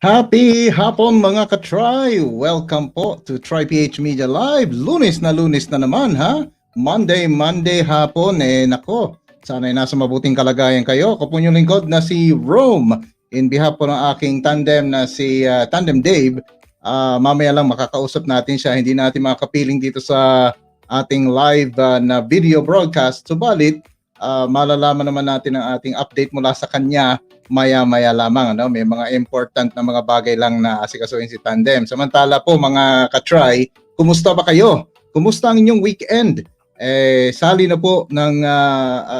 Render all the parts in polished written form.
Happy hapon mga ka-try! Welcome po to TryPh Media Live. Lunes na naman ha. Monday hapon. Nako, sana'y nasa mabuting kalagayan kayo. Ako po yung lingkod na si Rome. In behalf po ng aking tandem na si Tandem Dave. Mamaya lang makakausap natin siya. Hindi natin makapiling dito sa ating live na video broadcast. Subalit, malalaman naman natin ang ating update mula sa kanya maya-maya lamang. May mga important na mga bagay lang na asikasuhin si Tandem. Samantala po mga ka-try, kumusta ba kayo? Kumusta ang inyong weekend? Sali na po ng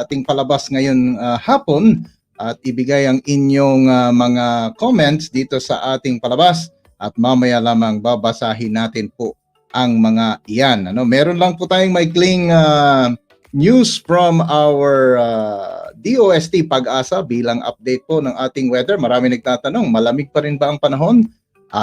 ating palabas ngayon hapon at ibigay ang inyong mga comments dito sa ating palabas at mamaya lamang babasahin natin po ang mga iyan. Meron lang po tayong maikling news from our DOST Pag-asa bilang update po ng ating weather. Marami nagtatanong, malamig pa rin ba ang panahon?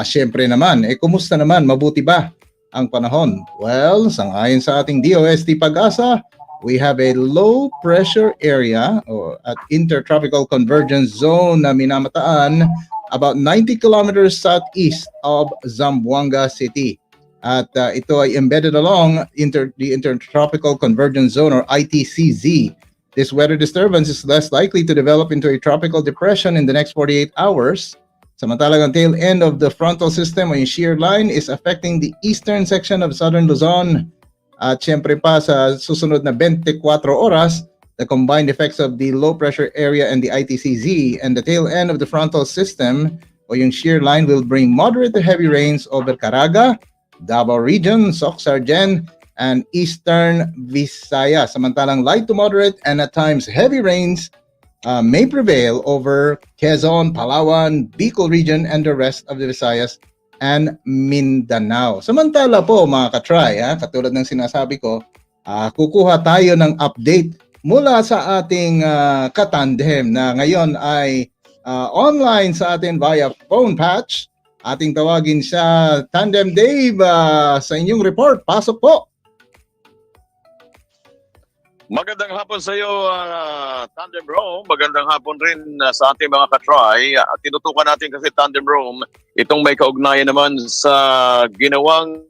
Syempre naman. Kumusta naman? Mabuti ba ang panahon? Well, sangayon sa ating DOST Pag-asa, we have a low pressure area at intertropical convergence zone na minamataan about 90 kilometers southeast of Zamboanga City. At ito ay embedded along the Intertropical Convergence Zone or ITCZ. This weather disturbance is less likely to develop into a tropical depression in the next 48 hours. Samantalang ang tail end of the frontal system o yung shear line is affecting the eastern section of southern Luzon. At syempre pa sa susunod na 24 oras, the combined effects of the low pressure area and the ITCZ and the tail end of the frontal system o yung shear line will bring moderate to heavy rains over Caraga, Davao Region, Soc-Sargen, and Eastern Visayas. Samantalang light to moderate and at times heavy rains may prevail over Quezon, Palawan, Bicol Region, and the rest of the Visayas and Mindanao. Samantala po mga ka-try, katulad ng sinasabi ko, kukuha tayo ng update mula sa ating katandem na ngayon ay online sa atin via phone patch. Ating tawagin siya, Tandem Dave, sa inyong report. Pasok po. Magandang hapon sa iyo, Tandem Rome. Magandang hapon rin sa ating mga ka-try. Tinutukan natin kasi Tandem Rome, itong may kaugnayan naman sa ginawang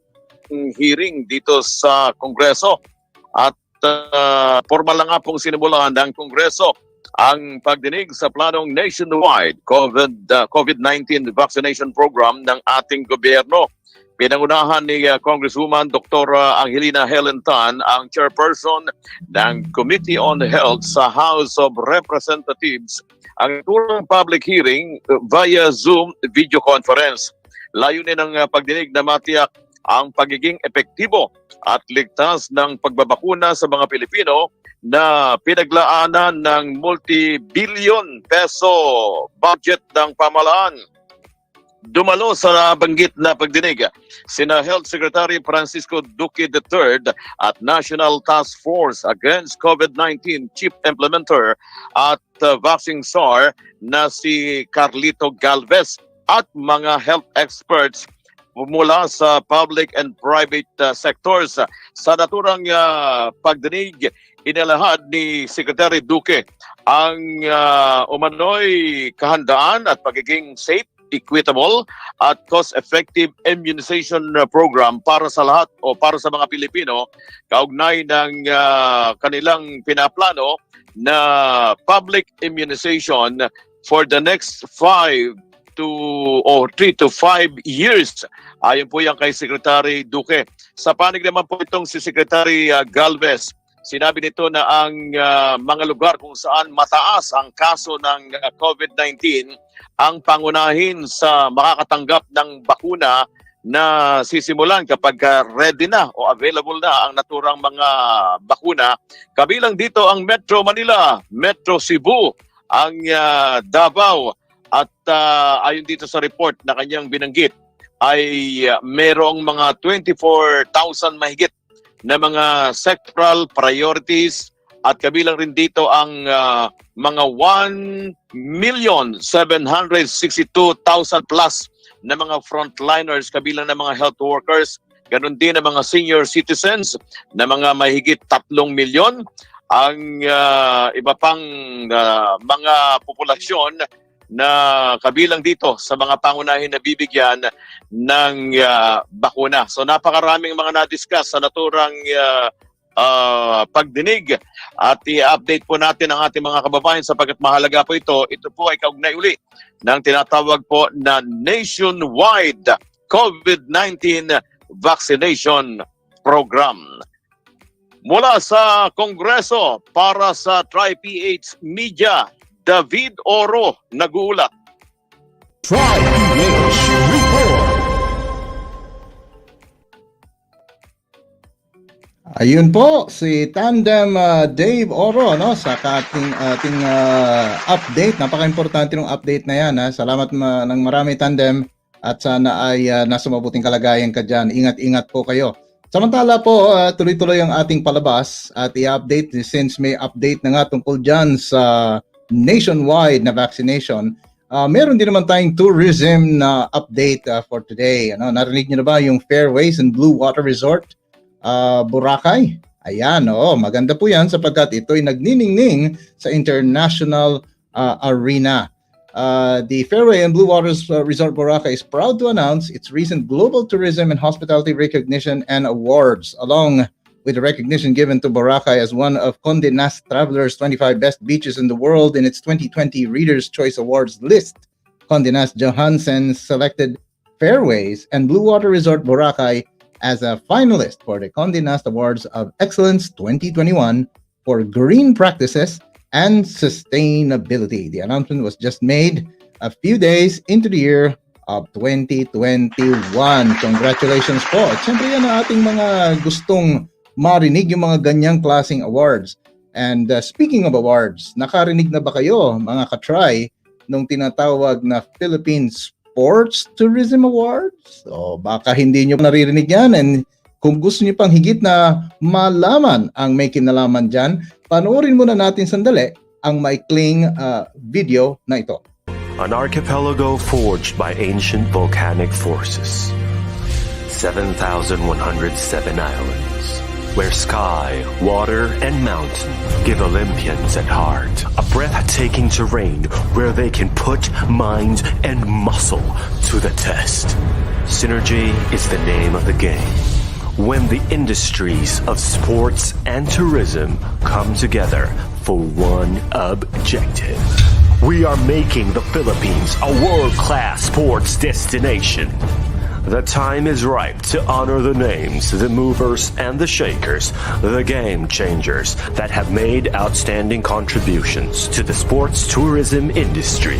hearing dito sa Kongreso. At formal na nga pong sinimulan ng Kongreso ang pagdinig sa planong nationwide COVID-19 vaccination program ng ating gobyerno. Pinangunahan ni Congresswoman Dr. Angelina Helen Tan, ang chairperson ng Committee on Health sa House of Representatives, ang turang public hearing via Zoom video conference. Layunin ng pagdinig na matiyak ang pagiging epektibo at ligtas ng pagbabakuna sa mga Pilipino na pinaglaanan ng multi-billion peso budget ng pamahalaan. Dumalo sa banggit na pagdinig sina Health Secretary Francisco Duque III at National Task Force Against COVID-19 Chief Implementer at Vaccine SAR na si Carlito Galvez at mga health experts mula sa public and private sectors. Sa naturang pagdinig, inilahad ni Secretary Duque ang umano'y kahandaan at pagiging safe, equitable at cost-effective immunization program para sa lahat o para sa mga Pilipino kaugnay ng kanilang pinaplano na public immunization for the next 3 to 5 years. Ayon po yan kay Secretary Duque. Sa panig naman po itong si Secretary Galvez, sinabi nito na ang mga lugar kung saan mataas ang kaso ng COVID-19 ang pangunahin sa makakatanggap ng bakuna na sisimulan kapag ready na o available na ang naturang mga bakuna. Kabilang dito ang Metro Manila, Metro Cebu, ang Davao at ayon dito sa report na kanyang binanggit ay merong mga 24,000 mahigit na mga sectoral priorities at kabilang rin dito ang mga 1,762,000 plus na mga frontliners kabilang ng mga health workers, ganun din ang mga senior citizens na mga mahigit 3 milyon, ang iba pang mga populasyon na kabilang dito sa mga pangunahin na bibigyan ng bakuna. So napakaraming mga na-discuss sa naturang pagdinig at i-update po natin ang ating mga kababayan sapagkat mahalaga po ito. Ito po ay kaugnay uli ng tinatawag po na nationwide COVID-19 vaccination program. Mula sa Kongreso para sa TryPh Media, David Oro nag-uulat. TryPh Report. Ayun po, si Tandem Dave Oro sa ating update. Napaka-importante ng update na yan. Salamat ng marami, Tandem, at sana ay nasa mabuting kalagayan ka dyan. Ingat-ingat po kayo. Samantala po, tuloy-tuloy ang ating palabas at i-update since may update na nga tungkol dyan sa nationwide na vaccination. Meron din naman tayong tourism na update for today. Narinig niyo na ba yung Fairways and Blue Water Resort? Boracay. Ayan, maganda po yan sapagkat ito'y nagniningning sa international arena. The Fairway and Blue Waters Resort Boracay is proud to announce its recent Global Tourism and Hospitality Recognition and Awards, along with the recognition given to Boracay as one of Condé Nast Traveler's 25 Best Beaches in the World in its 2020 Reader's Choice Awards list. Condé Nast Johansen selected Fairways and Blue Water Resort Boracay as a finalist for the Condé Nast Awards of Excellence 2021 for green practices and sustainability. The announcement was just made a few days into the year of 2021. Congratulations po. At syempre yan ang ating mga gustong marinig yung mga ganyang klaseng awards. And speaking of awards, nakarinig na ba kayo mga ka-try nung tinatawag na Philippine Sports Tourism Awards? O baka hindi nyo naririnig yan, and kung gusto nyo pang higit na malaman ang may kinalaman dyan, panoorin muna natin sandali ang maikling video na ito. An archipelago forged by ancient volcanic forces. 7,107 islands, where sky, water, and mountain give Olympians at heart a breathtaking terrain where they can put mind and muscle to the test. Synergy is the name of the game. When the industries of sports and tourism come together for one objective. We are making the Philippines a world-class sports destination. The time is ripe to honor the names, the movers and the shakers, the game changers that have made outstanding contributions to the sports tourism industry.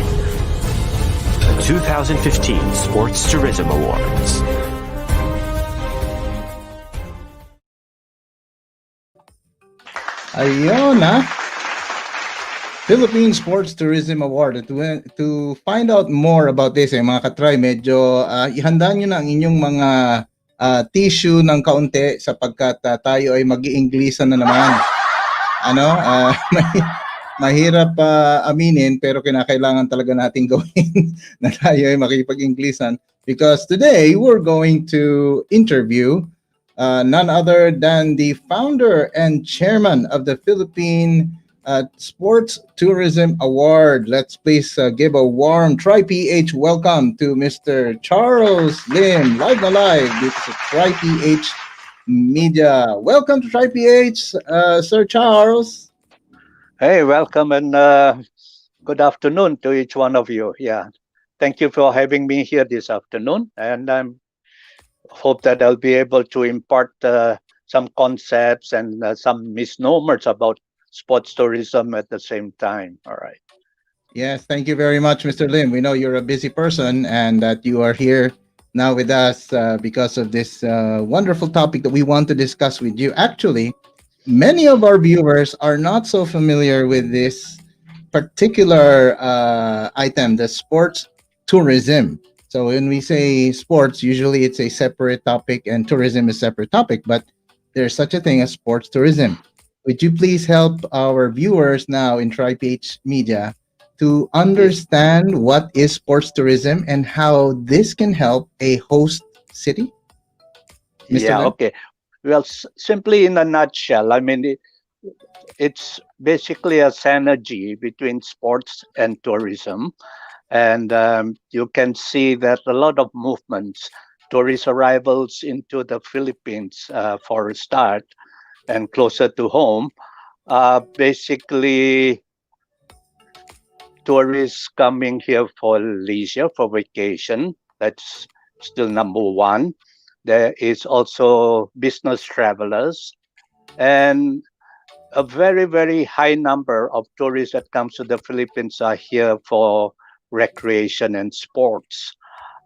The 2015 Sports Tourism Awards. Ayun Philippine Sports Tourism Award. To find out more about this, mga ka-try, medyo ihanda nyo na ang inyong mga tissue ng kaunti sapagkat tayo ay mag-i-Inglesan na naman. Mahirap aminin pero kinakailangan talaga natin gawin na tayo ay makipag-Inglesan because today we're going to interview none other than the founder and chairman of the Philippine Sports Tourism Award. Let's please give a warm TryPh welcome to Mr. Charles Lim, live na live dito sa TryPh Media. Welcome to TryPh, Sir Charles. Hey, welcome and good afternoon to each one of you. Yeah, thank you for having me here this afternoon, and I hope that I'll be able to impart some concepts and some misnomers about sports tourism at the same time. All right. Yes, thank you very much, Mr. Lim. We know you're a busy person and that you are here now with us because of this wonderful topic that we want to discuss with you. Actually, many of our viewers are not so familiar with this particular item, the sports tourism. So when we say sports, usually it's a separate topic and tourism is a separate topic, but there's such a thing as sports tourism. Would you please help our viewers now in TryPh Media to understand what is sports tourism and how this can help a host city? Mr. Yeah, Lim? okay. Well, simply in a nutshell, I mean, it's basically a synergy between sports and tourism. And you can see that a lot of movements, tourist arrivals into the Philippines for a start and closer to home, basically tourists coming here for leisure, for vacation. That's still number one. There is also business travelers and a very, very high number of tourists that comes to the Philippines are here for recreation and sports.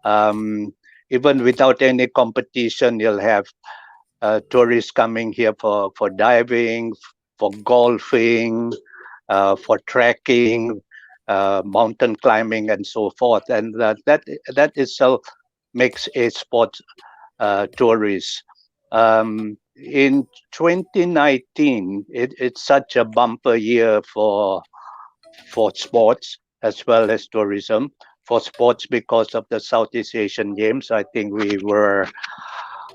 Um, Even without any competition, you'll have tourists coming here for diving, for golfing, for trekking, mountain climbing, and so forth. And that itself makes a sport tourist. In 2019, it's such a bumper year for sports as well as tourism. For sports, because of the Southeast Asian Games, I think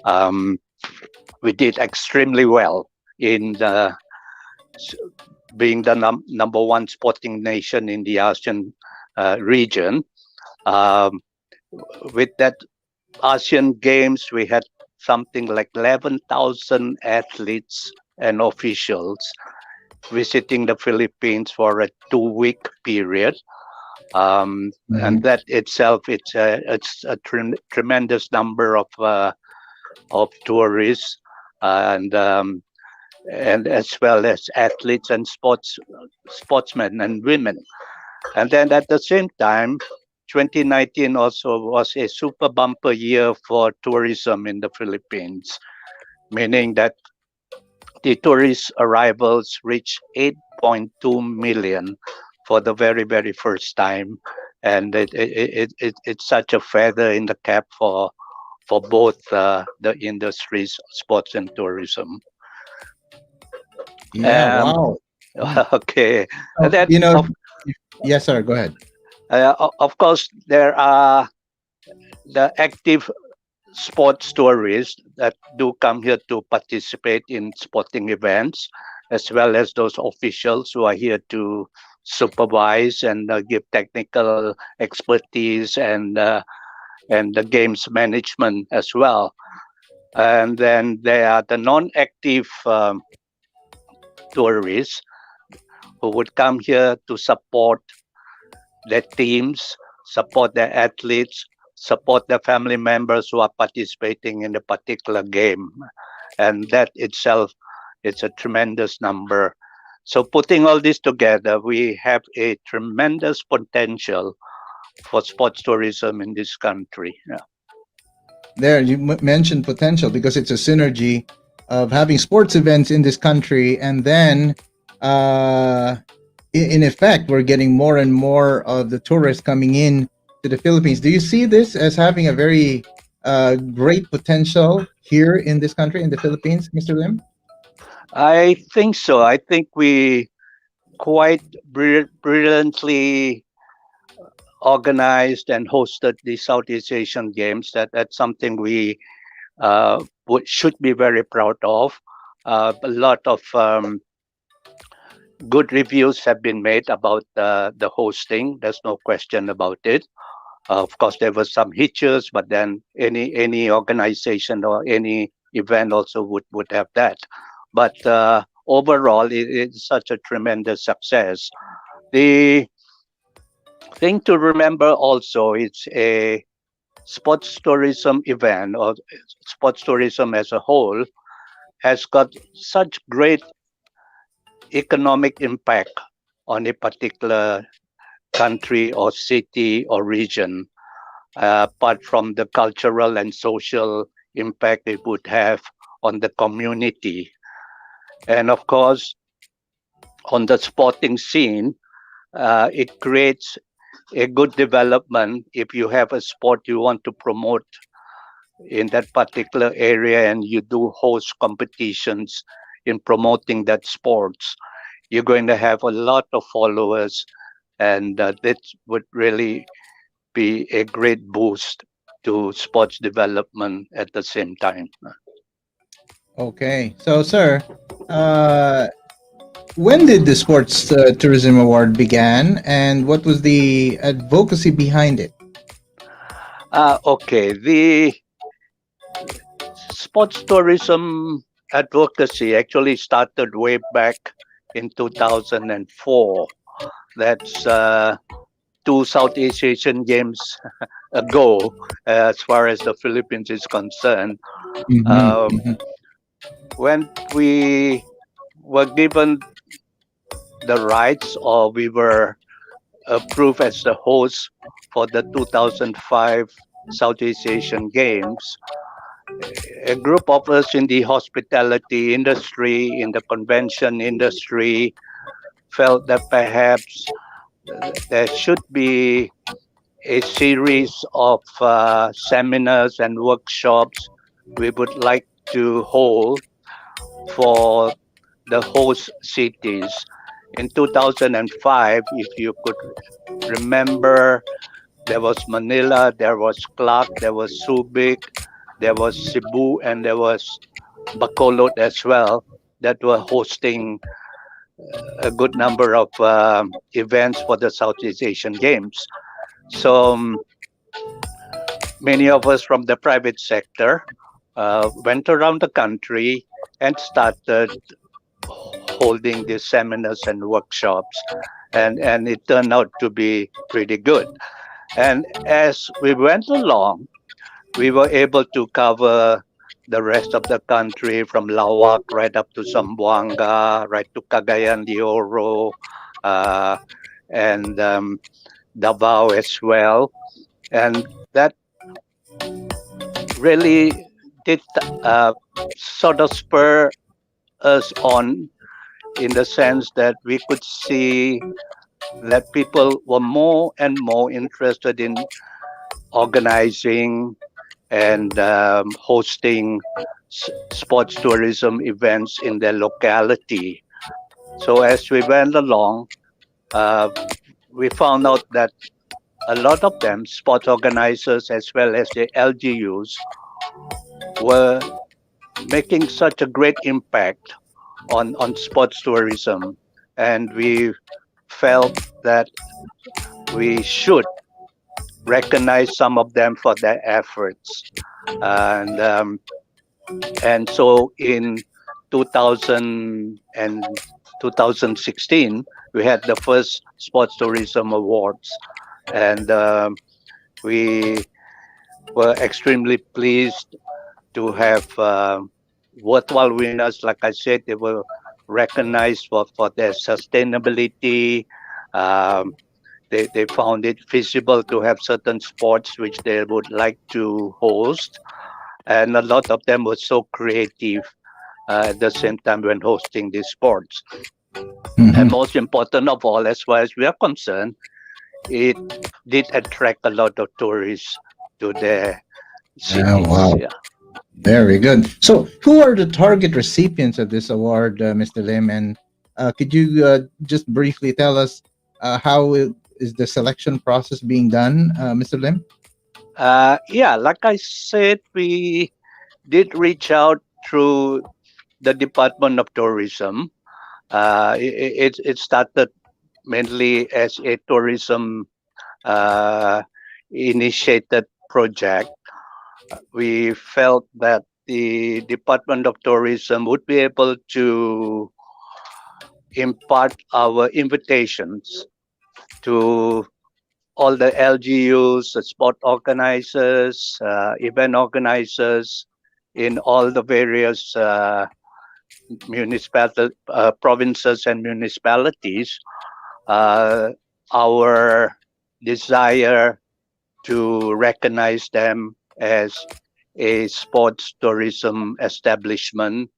um, we did extremely well in being the number one sporting nation in the ASEAN region. Um, with that ASEAN Games, we had something like 11,000 athletes and officials visiting the Philippines for a 2-week period. And that itself, it's a tremendous number of tourists and as well as athletes and sportsmen and women. And then at the same time, 2019 also was a super bumper year for tourism in the Philippines, meaning that the tourist arrivals reached 8.2 million for the very, very first time. And it's such a feather in the cap for both the industries, sports and tourism. Yeah, wow. Okay. And Oh, then, yes, sir, go ahead. of course, there are the active sports tourists that do come here to participate in sporting events, as well as those officials who are here to supervise and give technical expertise and the games management as well. And then there are the non-active tourists who would come here to support their teams, support their athletes, support their family members who are participating in a particular game. And that itself, it's a tremendous number. So putting all this together, we have a tremendous potential for sports tourism in this country. Yeah. There, you mentioned potential because it's a synergy of having sports events in this country, and then in effect, we're getting more and more of the tourists coming in to the Philippines. Do you see this as having a very great potential here in this country, in the Philippines, Mr. Lim? I think so. I think we quite brilliantly organized and hosted the Southeast Asian Games. That's something we should be very proud of. A lot of good reviews have been made about the hosting. There's no question about it. Of course, there were some hitches, but then any organization or any event also would have that. But overall, it's such a tremendous success. The thing to remember also, it's a sports tourism event, or sports tourism as a whole has got such great economic impact on a particular country or city or region, apart from the cultural and social impact it would have on the community. And of course, on the sporting scene, it creates a good development if you have a sport you want to promote in that particular area and you do host competitions in promoting that sports. You're going to have a lot of followers, and that would really be a great boost to sports development at the same time. Okay. So, sir, uh, When did the Sports Tourism Award began, and what was the advocacy behind it? Okay, the sports tourism advocacy actually started way back in 2004. That's two Southeast Asian Games ago, as far as the Philippines is concerned. Mm-hmm, Um, mm-hmm, when we were given the rights, or we were approved as the host for the 2005 Southeast Asian Games, a group of us in the hospitality industry, in the convention industry, felt that perhaps there should be a series of seminars and workshops we would like to hold for the host cities. In 2005, if you could remember, there was Manila, there was Clark, there was Subic, there was Cebu, and there was Bacolod as well, that were hosting a good number of events for the Southeast Asian Games. So many of us from the private sector went around the country and started holding these seminars and workshops, and it turned out to be pretty good. And as we went along, we were able to cover the rest of the country from Lawak right up to Zamboanga, right to Cagayan de Oro, uh, and Davao as well. And that really did sort of spur us on, in the sense that we could see that people were more and more interested in organizing and hosting sports tourism events in their locality. So as we went along, uh, we found out that a lot of them, sports organizers as well as the LGUs, were making such a great impact on sports tourism. And we felt that we should recognize some of them for their efforts. And so in 2000 and 2016, we had the first Sports Tourism Awards. And we were extremely pleased to have worthwhile winners. Like I said, they were recognized for their sustainability. Um, they found it feasible to have certain sports which they would like to host. And a lot of them were so creative at the same time when hosting these sports. And mm-hmm. most important of all, as far as we are concerned, it did attract a lot of tourists to their Oh, cities. wow. Yeah. Very good. So, who are the target recipients of this award, Mr. Lim? And could you just briefly tell us is the selection process being done, Mr. Lim? Yeah, like I said, we did reach out through the Department of Tourism. It started mainly as a tourism uh, initiated project. We felt that the Department of Tourism would be able to impart our invitations to all the LGUs, the sport organizers, event organizers in all the various provinces and municipalities. Our desire to recognize them as a sports tourism establishment,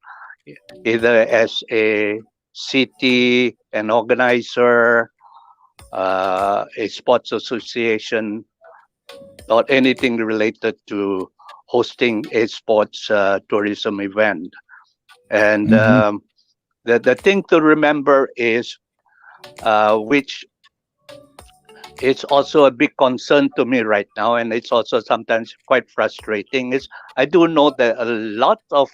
either as a city, an organizer, a sports association, or anything related to hosting a sports tourism event. And Mm-hmm. the thing to remember is, which it's also a big concern to me right now, and it's also sometimes quite frustrating, is I do know that a lot of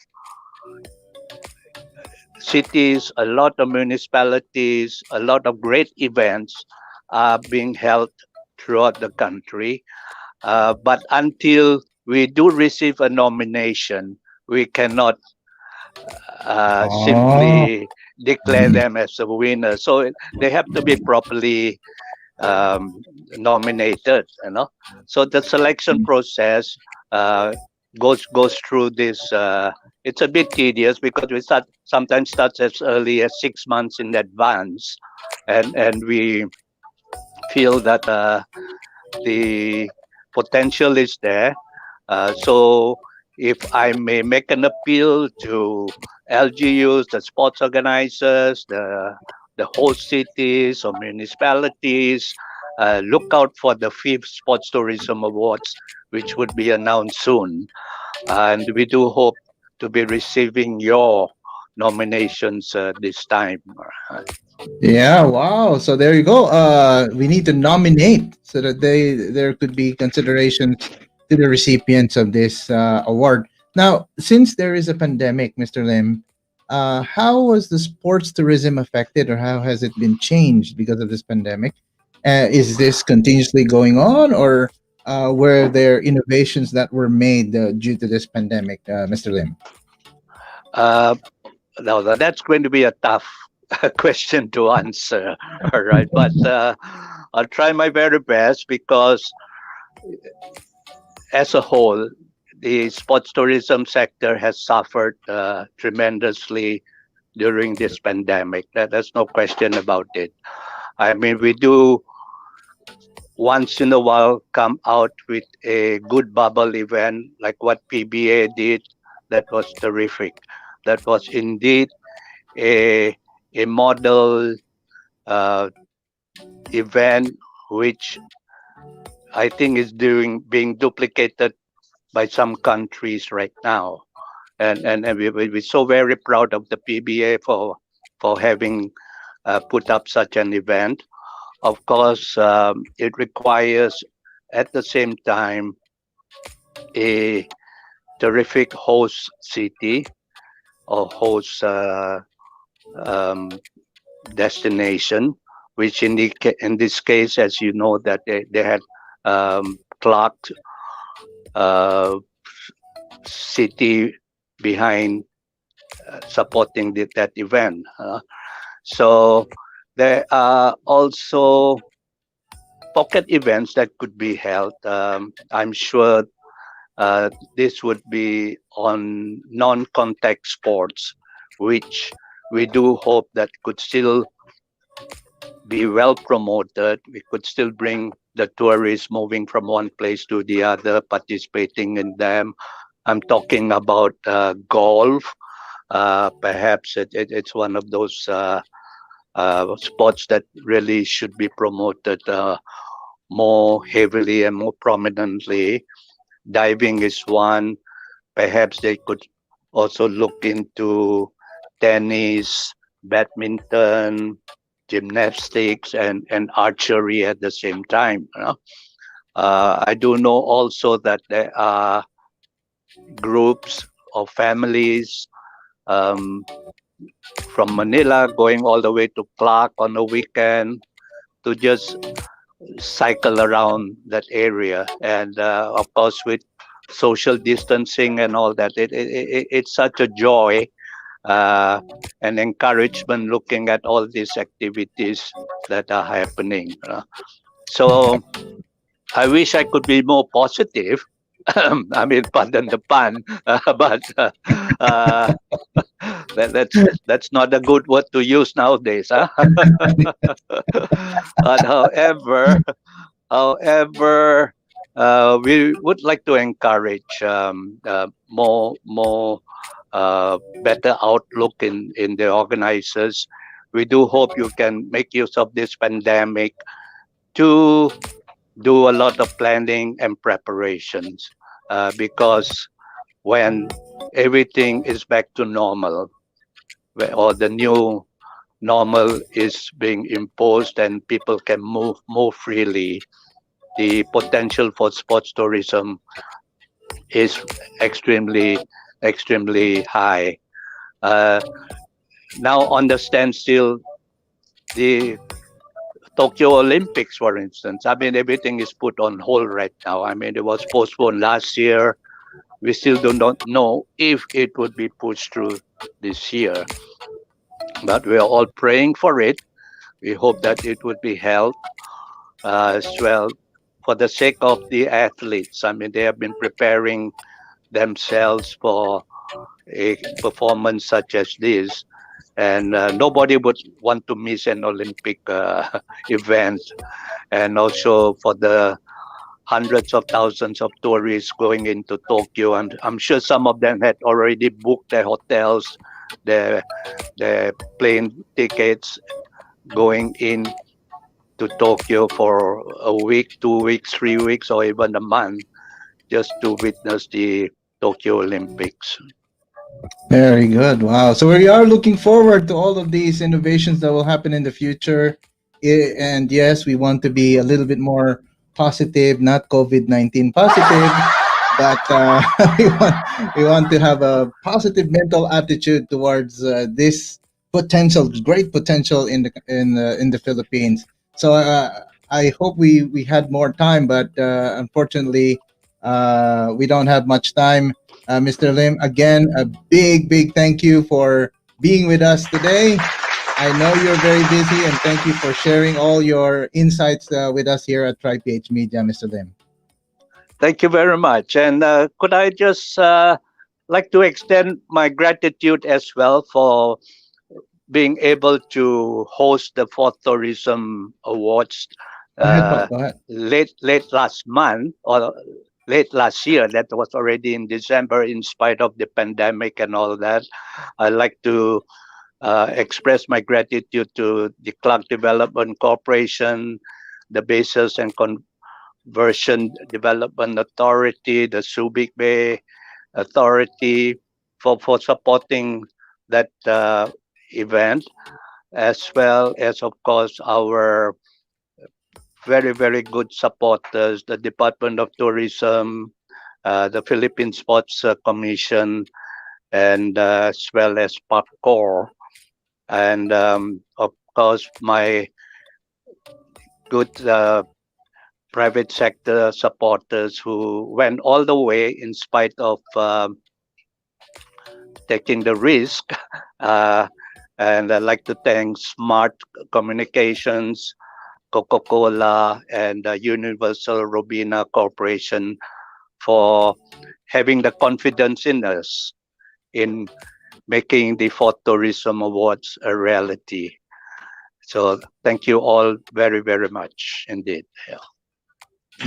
cities, a lot of municipalities, a lot of great events are being held throughout the country. But until we do receive a nomination, we cannot Oh. simply declare them as a winner. So they have to be properly nominated. So the selection process uh, goes through this. It's a bit tedious because we sometimes start as early as 6 months in advance, and we feel that the potential is there. So if I may make an appeal to LGUs, the sports organizers, the host cities or municipalities, look out for the fifth Sports Tourism Awards, which would be announced soon. And we do hope to be receiving your nominations this time. Yeah, wow. So there you go. We need to nominate so that there could be considerations to the recipients of this award. Now, since there is a pandemic, Mr. Lim, how was the sports tourism affected, or how has it been changed because of this pandemic? Is this continuously going on, or were there innovations that were made due to this pandemic, Mr. Lim? Uh, Now, that's going to be a tough question to answer. All right. But I'll try my very best because, as a whole, the sports tourism sector has suffered tremendously during this pandemic. There's no question about it. I mean, we do once in a while come out with a good bubble event like what PBA did. That was terrific. That was indeed a model uh, event which I think is being duplicated by some countries right now, and we're so very proud of the PBA for having put up such an event. Of course, it requires at the same time a terrific host city or host um, destination, which in this case, as you know, that they had clocked uh, city behind supporting that event. So there are also pocket events that could be held. I'm sure this would be on non-contact sports, which we do hope that could still be well promoted. We could still bring the tourists moving from one place to the other, participating in them. I'm talking about golf. Perhaps it's one of those sports that really should be promoted more heavily and more prominently. Diving is one. Perhaps they could also look into tennis, badminton, gymnastics, and archery at the same time. I do know also that there are groups of families um, from Manila going all the way to Clark on a weekend to just cycle around that area. And of course, with social distancing and all that, it's such a joy and encouragement looking at all these activities that are happening. So I wish I could be more positive. I mean, pardon the pun, but uh, that's not a good word to use nowadays. Huh? But however, we would like to encourage more better outlook in the organizers. We do hope you can make use of this pandemic to do a lot of planning and preparations because when everything is back to normal or the new normal is being imposed and people can move more freely, the potential for sports tourism is extremely high. Uh, now on the standstill the Tokyo Olympics, for instance. I mean, everything is put on hold right now. I mean, it was postponed last year. We still do not know if it would be pushed through this year, but we are all praying for it. We hope that it would be held as well for the sake of the athletes. I mean, they have been preparing themselves for a performance such as this, and nobody would want to miss an Olympic event. And also for the hundreds of thousands of tourists going into Tokyo, and I'm sure some of them had already booked their hotels, their plane tickets going in to Tokyo for a week, 2 weeks, 3 weeks, or even a month just to witness the Tokyo Olympics. Very good. Wow. So we are looking forward to all of these innovations that will happen in the future. And yes, we want to be a little bit more positive, not COVID-19 positive, but we want to have a positive mental attitude towards this potential, great potential in the Philippines. So I hope we had more time, but unfortunately, we don't have much time. Mr. Lim, again, a big thank you for being with us today. I know you're very busy, and thank you for sharing all your insights with us here at TryPh Media, Mr. Lim. Thank you very much. And could I just like to extend my gratitude as well for being able to host the Fourth Tourism Awards Go ahead, Go ahead. late last month or late last year. That was already in December, in spite of the pandemic and all that. I'd like to express my gratitude to the Cloud Development Corporation, the Bases and Conversion Development Authority, the Subic Bay Authority for supporting that event, as well as, of course, our very good supporters, the Department of Tourism, the Philippine Sports Commission, and as well as PAPCOR, and of course my good private sector supporters who went all the way in spite of taking the risk. And I'd like to thank Smart Communications, Coca-Cola, and Universal Robina Corporation for having the confidence in us in making the Fourth Tourism Awards a reality. So thank you all very much indeed. Yeah.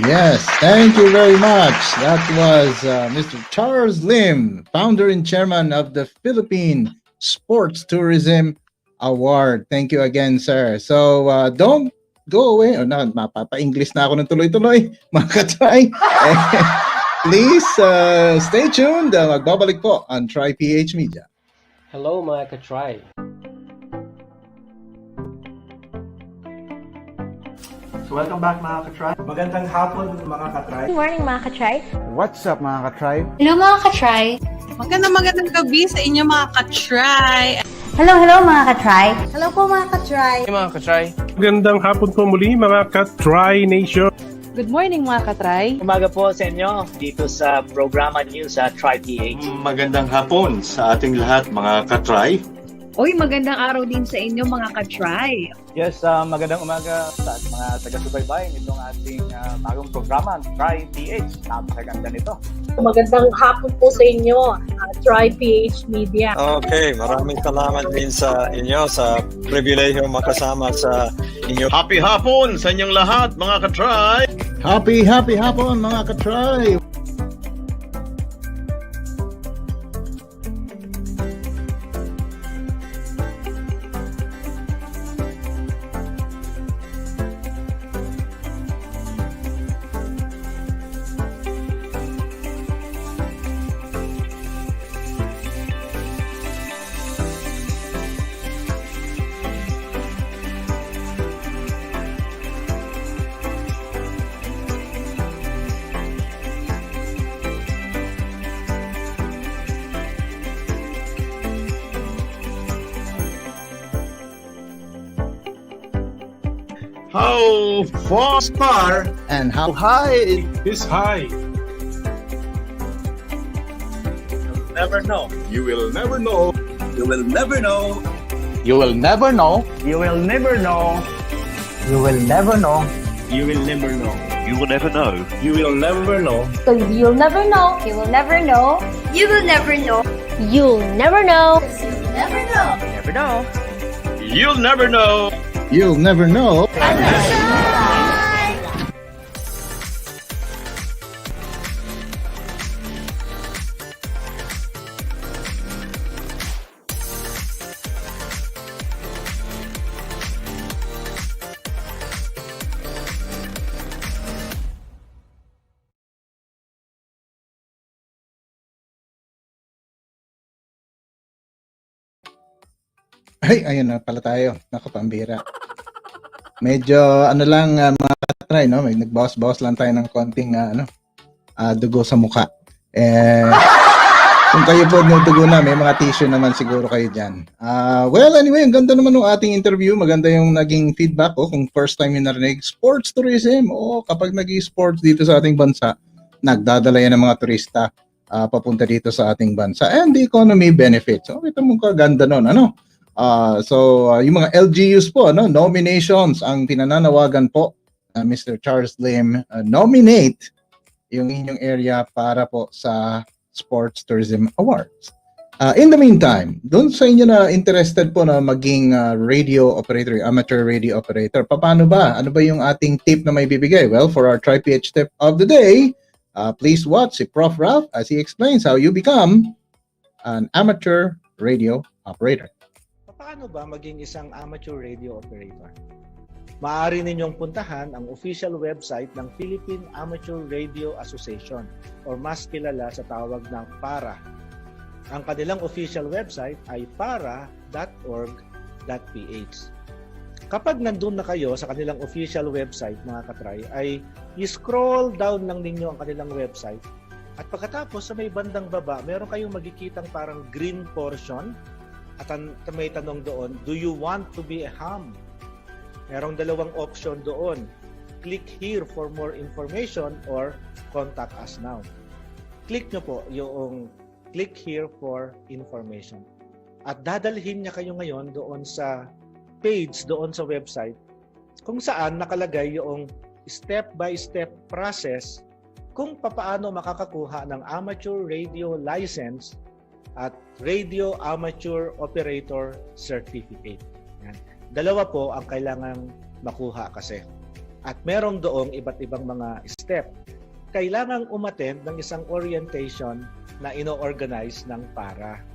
Yes, thank you very much. That was Mr. Charles Lim, founder and chairman of the Philippine Sports Tourism Award. Thank you again, sir. So don't go away. Or not, mapapa-English na ako ng tuloy-tuloy. Mga ka-try. Please stay tuned. Magbabalik po on TryPh Media. Hello mga ka-try. So welcome back mga ka-try. Magandang hapon mga ka-try. Good morning mga ka-try. What's up mga ka-try? Hello mga ka-try. Magandang gabi sa inyo mga ka-try. Hello mga ka-try. Hello po mga ka-try. Hey mga ka-try. Magandang hapon po muli mga ka-try nation. Good morning mga ka-try. Umaga po sa inyo dito sa programa niyo sa TryPh. Magandang hapon sa ating lahat mga ka-try. Uy, magandang araw din sa inyo mga ka-try. Yes, magandang umaga sa mga taga-subaybay nitong ating bagong programa, TryPh. Napakaganda nito. Magandang hapon po sa inyo, TryPh Media. Okay, maraming salamat din sa inyo sa pribilehyo makasama sa inyo. Happy hapon sa inyong lahat mga ka-try. Happy hapon mga ka-try. How far and how Hi! Is high. Never know. You will never know. You will never know. You will never know. You will never know. You will never know. You will never know. You will never know. You will never know. So you'll never know. You will never know. You will never know. You'll never know. You'll never know. Never know. you'll never know. you'll never know. Ay, ayun na pala tayo. Naku, pambira. Medyo ano lang mga katry, no? May nagbawas-bawas lang tayo ng konting dugo sa muka. Kung kayo po ng dugo na, may mga tissue naman siguro kayo dyan. Well, anyway, ang ganda naman ng ating interview. Maganda yung naging feedback ko kung first time yung narinig. Sports tourism. Oo, kapag nag-sports dito sa ating bansa, nagdadala yan ng mga turista papunta dito sa ating bansa. And the economy benefits. So, ito mo kaganda nun, ano? Yung mga LGUs po, nominations ang pinananawagan po Mr. Charles Lim, nominate yung inyong area para po sa Sports Tourism Awards. In the meantime, doon sa inyo na interested po na maging radio operator, amateur radio operator, paano ba? Ano ba yung ating tip na may bibigay? Well, for our TryPh tip of the day, please watch si Prof. Ralph as he explains how you become an amateur radio operator. Paano ba maging isang amateur radio operator? Maaari ninyong puntahan ang official website ng Philippine Amateur Radio Association or mas kilala sa tawag ng PARA. Ang kanilang official website ay para.org.ph. Kapag nandun na kayo sa kanilang official website, mga katry, ay i-scroll down lang ninyo ang kanilang website at pagkatapos sa may bandang baba, meron kayong magkikitang parang green portion. At may tanong doon, do you want to be a ham? Merong dalawang option doon. Click here for more information or contact us now. Click nyo po yung click here for information. At dadalhin niya kayo ngayon doon sa page, doon sa website, kung saan nakalagay yung step-by-step process kung papaano makakakuha ng amateur radio license at Radio Amateur Operator Certificate. Yan. Dalawa po ang kailangang makuha kasi. At merong doong iba't ibang mga step. Kailangang umattend ng isang orientation na ino-organize ng PARA.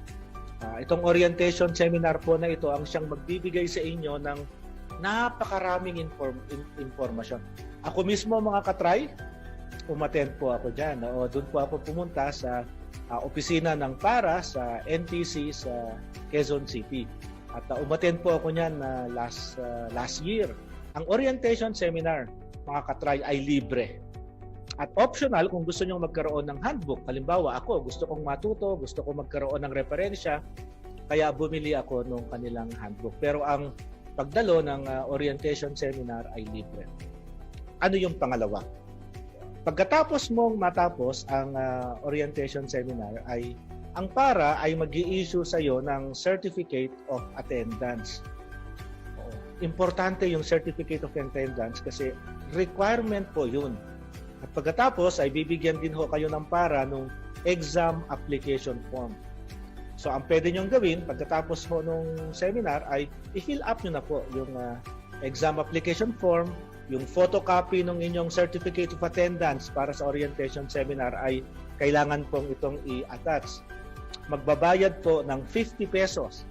Itong orientation seminar po na ito ang siyang magbibigay sa inyo ng napakaraming informasyon. Ako mismo mga katry, umattend po ako dyan. Doon po ako pumunta sa opisina ng PARA sa NTC sa Quezon City. At umattend po ako niyan last year. Ang orientation seminar, mga katry, ay libre. At optional kung gusto niyo magkaroon ng handbook. Halimbawa ako, gusto kong matuto, gusto kong magkaroon ng referensya, kaya bumili ako ng kanilang handbook. Pero ang pagdalo ng orientation seminar ay libre. Ano yung pangalawa? Pagkatapos mong matapos ang orientation seminar ay ang PARA ay mag-i-issue sa iyo ng Certificate of Attendance. Importante yung Certificate of Attendance kasi requirement po yun. At pagkatapos ay bibigyan din ho kayo ng PARA ng exam application form. So ang pwede nyong gawin pagkatapos ho nung seminar ay i-fill up nyo na po yung exam application form. Yung photocopy ng inyong Certificate of Attendance para sa orientation seminar ay kailangan pong itong i-attach. Magbabayad po ng 50 pesos.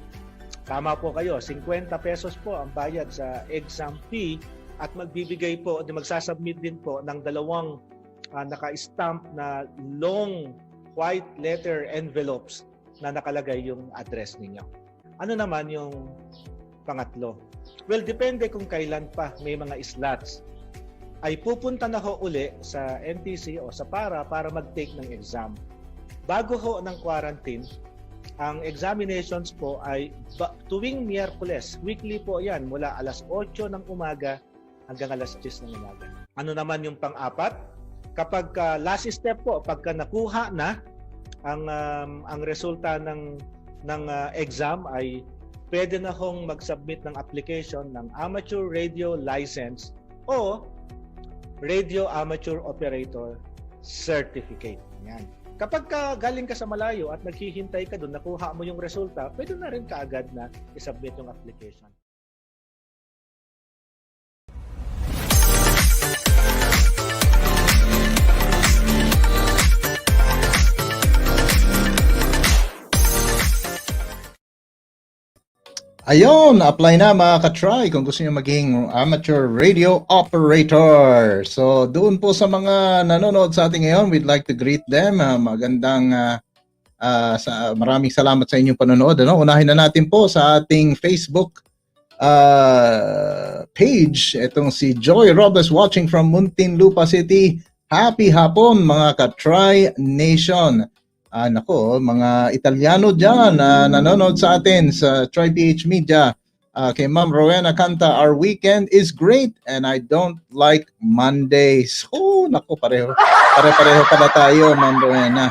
Tama po kayo, 50 pesos po ang bayad sa exam fee at magbibigay po, magsasubmit din po ng dalawang naka-stamp na long white letter envelopes na nakalagay yung address ninyo. Ano naman yung pangatlo? Well, depende kung kailan pa may mga slots. Ay pupunta na ho uli sa NTC o sa PARA para mag-take ng exam. Bago ho ng quarantine, ang examinations po ay tuwing Miyerkules. Weekly po yan mula alas 8 ng umaga hanggang alas 10 ng umaga. Ano naman yung pang-apat? Kapag last step po, pagka nakuha na ang resulta ng exam, ay pwede na hong mag-submit ng application ng amateur radio license o radio amateur operator certificate. Yan. Kapag galing ka sa malayo at naghihintay ka doon, nakuha mo yung resulta, pwede na rin kaagad na isubmit yung application. Ayun, apply na mga ka-try kung gusto niyo maging amateur radio operator. So, doon po sa mga nanonood sa atin ngayon, we'd like to greet them. Maraming salamat sa inyong panonood. Unahin na natin po sa ating Facebook page. Itong si Joy Robles watching from Muntinlupa City. Happy hapon mga ka-try nation. Nako, mga Italiano dyan na nanonood sa atin sa TryPh Media. Kay Ma'am Rowena Canta, our weekend is great and I don't like Mondays. Oh, nako, pare-pareho pala tayo, Ma'am Rowena.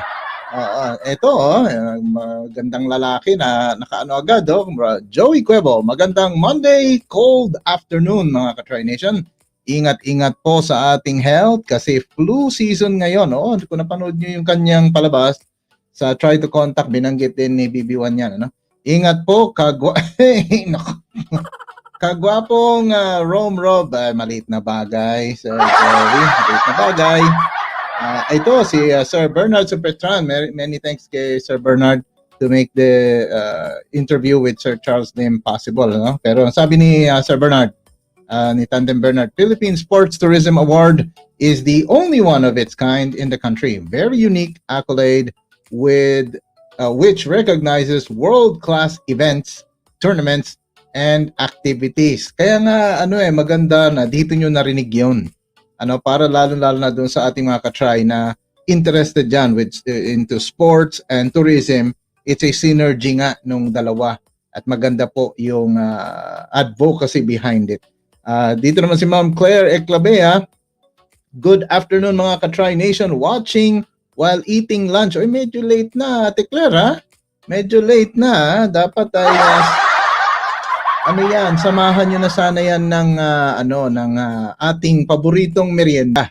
Magandang lalaki na nakaano agad. Joey Cuevo, magandang Monday, cold afternoon mga ka-Try Nation. Ingat-ingat po sa ating health kasi flu season ngayon. Kung napanood nyo yung kanyang palabas, sa Try to Contact, binanggit din ni BB1 yan. Ingat po, kagwapong Rome Rob. Maliit na bagay. Maliit na bagay. Ito, si Sir Bernard Supertran. Many thanks kay Sir Bernard to make the interview with Sir Charles Lim possible. Pero sabi ni Sir Bernard, ni Tandem Bernard, Philippine Sports Tourism Award is the only one of its kind in the country. Very unique accolade with which recognizes world-class events, tournaments, and activities. Kaya nga maganda na dito nyo narinig yun. Para lalo-lalo na doon sa ating mga ka-try na interested dyan into sports and tourism. It's a synergy nga nung dalawa at maganda po yung advocacy behind it. Dito naman si Ma'am Claire Eclabea. Good afternoon mga ka-try nation, watching while eating lunch. Medyo late na, Ate Claire, ha? Medyo late na. Dapat ay samahan nyo na sana yan ng ating paboritong merienda.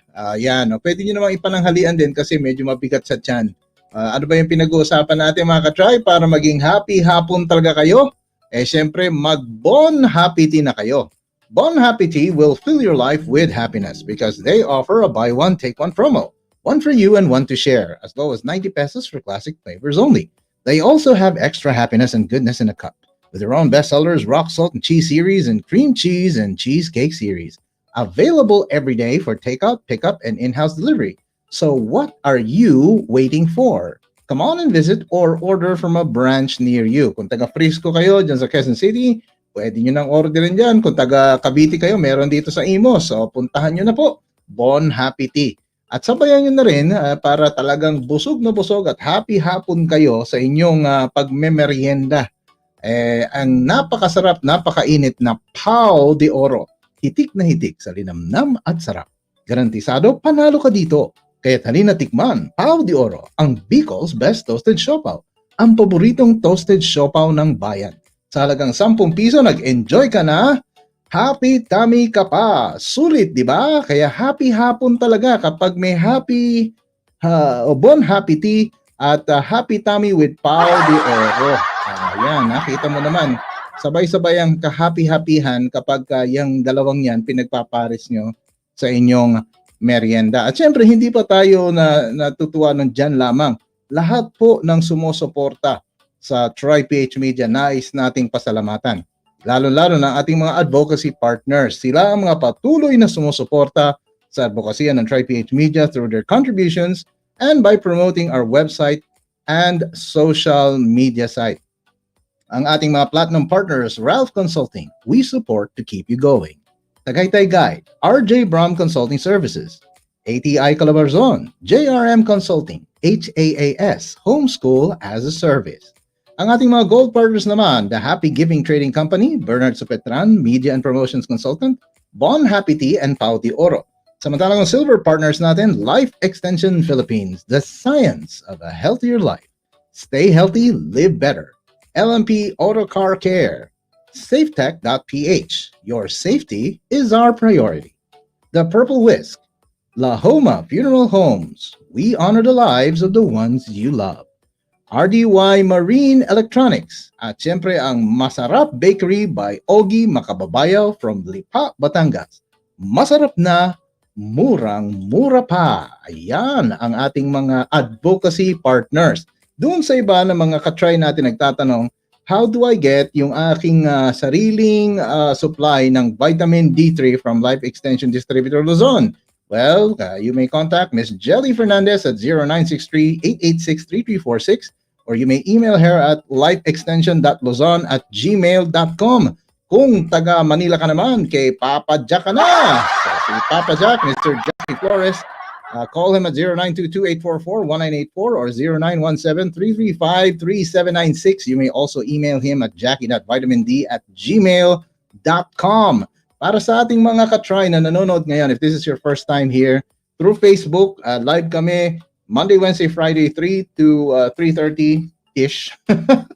Pwede nyo namang ipananghalian din kasi medyo mabigat sa tiyan. Ano ba yung pinag-uusapan natin mga ka-try para maging happy hapon talaga kayo? Syempre, mag-Bon Happy Tea na kayo. Bon Happy Tea will fill your life with happiness because they offer a buy one, take one promo. One for you and one to share, as low as 90 pesos for classic flavors only. They also have extra happiness and goodness in a cup, with their own bestsellers, rock salt and cheese series, and cream cheese and cheesecake series. Available every day for takeout, pickup, and in-house delivery. So what are you waiting for? Come on and visit or order from a branch near you. Kung taga Frisco kayo dyan sa Quezon City, pwede nyo nang orderin dyan. Kung taga Cavite kayo, meron dito sa Imos. So puntahan nyo na po. Bon Happy Tea. At sabayan nyo na rin para talagang busog na busog at happy hapon kayo sa inyong pagmemerienda. Ang napakasarap, napakainit na Pao de Oro. Hitik na hitik sa linamnam at sarap. Garantisado, panalo ka dito. Kaya't halina tikman, Pao de Oro, ang Bicol's Best Toasted Siopaw. Ang paboritong toasted siopaw ng bayan. Sa halagang 10 piso, nag-enjoy ka na. Happy tummy ka pa. Sulit, di ba? Kaya happy hapon talaga kapag may Bon Happy Tea at happy tummy with Pao de Oro. Ayan, nakita mo naman. Sabay-sabay ang kahappy-happyhan kapag yung dalawang yan pinagpapares nyo sa inyong merienda. At syempre, hindi pa tayo natutuwa ng dyan lamang. Lahat po ng sumusuporta sa TryPh Media nais nating pasalamatan. Lalo-lalo na ating mga advocacy partners. Sila ang mga patuloy na sumusuporta sa advokasya ng TryPh Media through their contributions and by promoting our website and social media site. Ang ating mga platinum partners, Ralph Consulting, we support to keep you going. Tagaytay Guide, RJ Brom Consulting Services. ATI Calabarzon, JRM Consulting, HAAS, Homeschool as a Service. Ang ating mga gold partners naman, the Happy Giving Trading Company, Bernard Supetran, Media and Promotions Consultant, Bon Happy Tea, and Pau de Oro. Samantalang ang silver partners natin, Life Extension Philippines, the science of a healthier life. Stay healthy, live better. LMP Auto Car Care. SafeTech.ph. Your safety is our priority. The Purple Whisk. La Homa Funeral Homes. We honor the lives of the ones you love. RDY Marine Electronics. At syempre ang Masarap Bakery by Ogie Makababayaw from Lipa, Batangas. Masarap na, murang-mura pa. Ayan ang ating mga advocacy partners. Doon sa iba ng mga katry natin nagtatanong, how do I get yung aking sariling supply ng vitamin D3 from Life Extension Distributor Luzon? Well, you may contact Ms. Jelly Fernandez at 0963-886-3346 or you may email her at lifeextension.luzon@gmail.com. Kung taga Manila ka naman, kay Papa Jack ka na. So, si Papa Jack, Mr. Jackie Flores, call him at 0922-844-1984 or 0917-335-3796. You may also email him at jackie.vitamind@gmail.com. Para sa ating mga katry na nanonood ngayon, if this is your first time here, through Facebook, live kami Monday, Wednesday, Friday, 3 to 3:30-ish. 3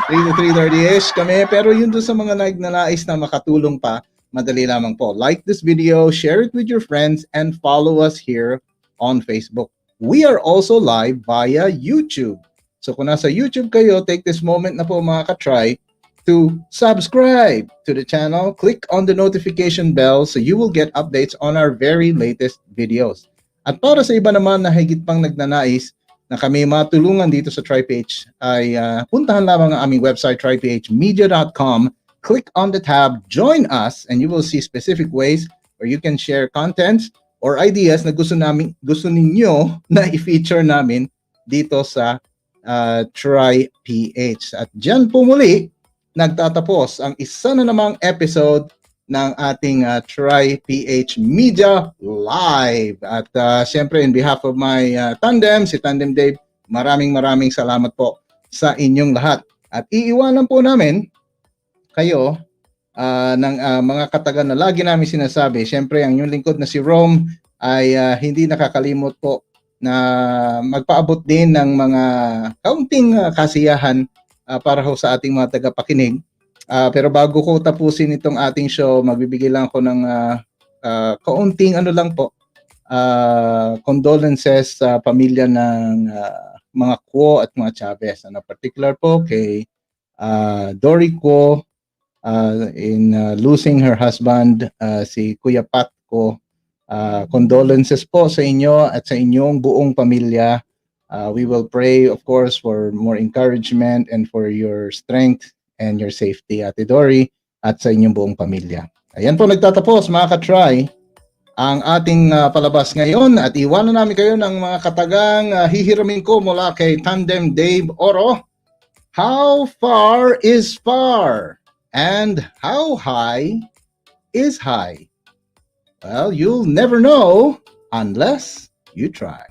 to 3:30-ish kami. Pero yun doon sa mga nagnanais na makatulong pa, madali lamang po. Like this video, share it with your friends, and follow us here on Facebook. We are also live via YouTube. So kung nasa YouTube kayo, take this moment na po mga katry to subscribe to the channel. Click on the notification bell so you will get updates on our very latest videos. At para sa iba naman na higit pang nagnanais na kami matulungan dito sa TryPh, ay puntahan lamang ang aming website, tryphmedia.com. Click on the tab, join us, and you will see specific ways where you can share contents or ideas na gusto ninyo na i-feature namin dito sa TryPh. At dyan po muli, nagtatapos ang isa na namang episode ng ating TryPh Media Live. At syempre, in behalf of my tandem, si Tandem Dave, maraming salamat po sa inyong lahat. At iiwanan po namin kayo ng mga katagan na lagi namin sinasabi. Syempre, ang inyong lingkod na si Rome ay hindi nakakalimot po na magpaabot din ng mga kaunting kasiyahan para ho sa ating mga tagapakinig. Pero bago ko tapusin itong ating show, magbibigay lang ako ng kaunting condolences sa pamilya ng mga Kuo at mga Chavez. Particular po kay Dory Kuo in losing her husband, si Kuya Pat Kuo. Condolences po sa inyo at sa inyong buong pamilya. We will pray, of course, for more encouragement and for your strength and your safety, Ate Dory, at sa inyong buong pamilya. Ayan po, nagtatapos mga katry ang ating palabas ngayon at iwanan namin kayo ng mga katagang hihiramin ko mula kay Tandem Dave Oro. How far is far? And how high is high? Well, you'll never know unless you try.